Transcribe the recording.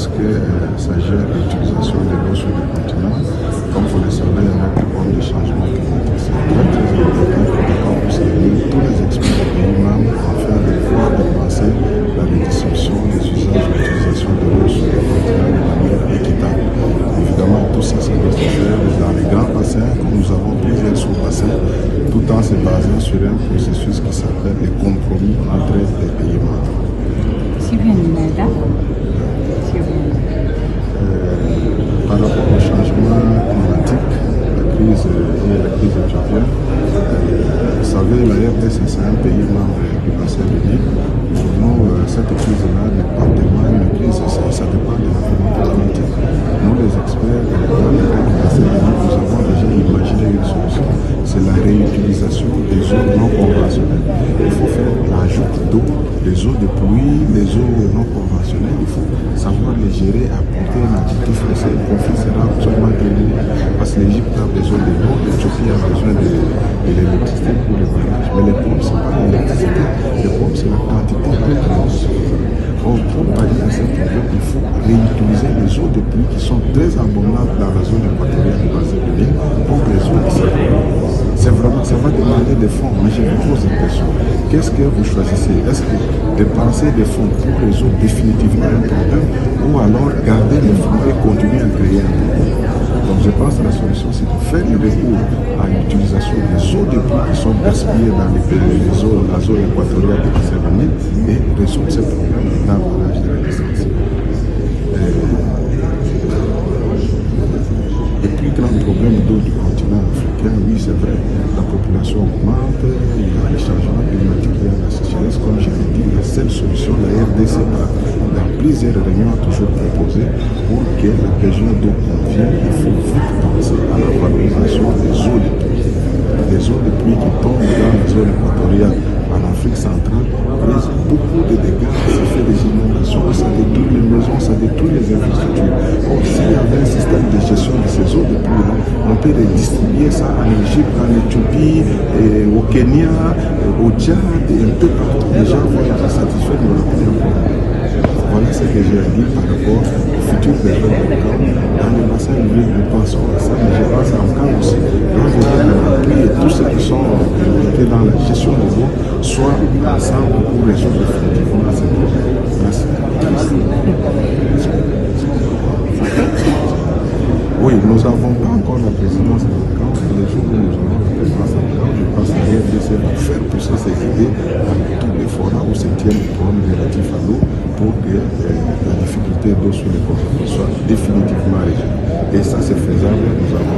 lorsque ça gère l'utilisation de l'eau sur le continent, comme vous le savez, notre problème de changement climatique, c'est très important qu'on puisse réunir tous les experts des pays membres afin de pouvoir avancer la redistribution des usages et l'utilisation de l'eau sur le continent de manière équitable. Évidemment, tout ça, ça doit se faire dans les grands bassins, comme nous avons plusieurs sous-bassins, tout en se basant sur un processus qui s'appelle les compromis entre les pays membres. Par rapport au changement climatique, la crise éthiopienne, vous savez, la RDC, c'est un pays membre du bassin de l'île. Pour nous, cette crise-là n'est pas tellement une crise, ça dépend de la volonté politique. Nous, les experts dans le bassin de l'île, nous avons déjà imaginé une solution. C'est la réutilisation des eaux non conventionnelles. Il faut faire l'ajout d'eau, les eaux de pluie, les eaux non conventionnelles. Il faut savoir les gérer, apporter un additif. Le conflit sera absolument terminé. Parce que l'Égypte a besoin de l'eau, l'Éthiopie a besoin de l'électricité pour le voyage. Mais le problème, ce n'est pas l'électricité. Le problème, c'est la quantité d'eau. Or, pour pallier à ce problème, il faut réutiliser les eaux de pluie qui sont très abondantes dans la zone équatoriale du bassin de l'île pour les eaux qui s'appellent. C'est vraiment, ça va demander des fonds, mais je vous pose une question. Qu'est-ce que vous choisissez? Est-ce que dépenser des fonds pour résoudre définitivement un problème ou alors garder les fonds et continuer à créer un problème? Donc je pense que la solution, c'est de faire le recours à l'utilisation des eaux de pluie qui sont gaspillées dans la zone équatoriale du bassin de l'île et résoudre ce problème dans le barrage de la distance. Le plus grand problème d'eau du continent africain, oui, c'est vrai, la population augmente, il y a les changements climatiques, il y a la sécheresse. Comme je l'ai dit, la seule solution, la RDC, dans plusieurs réunions, a toujours proposé pour que la région d'eau convienne, il faut vite penser à la valorisation des eaux de pluie. Les eaux de pluie qui tombent dans la zone équatoriale en Afrique centrale causent beaucoup de dégâts, ça fait des inondations, ça détruit les maisons, ça détruit les infrastructures. Or, s'il y avait un système de gestion de ces eaux de pluie-là, on peut redistribuer ça en Égypte, en Éthiopie, au Kenya, au Tchad, et un peu partout. Les gens vont être satisfaits de leur problème. Voilà ce que j'ai à dire par rapport au futur besoin de camp. Dans le bassin de l'île, nous pensons à ça, mais je pense en camp aussi. Dans le bassin de l'île, et tous ceux qui sont impliqués dans la gestion de l'eau soient ensemble pour résoudre définitivement ces problèmes. Merci. Oui, nous n'avons pas encore la présidence de camp. Les jours où nous aurons la présidence de camp, je pense que la RDC va faire pousser ses idées dans tous les forats où se tiennent les problèmes relatifs à l'eau pour que la difficulté d'eau sur les continents soit définitivement résolue. Et ça, c'est faisable. Nous avons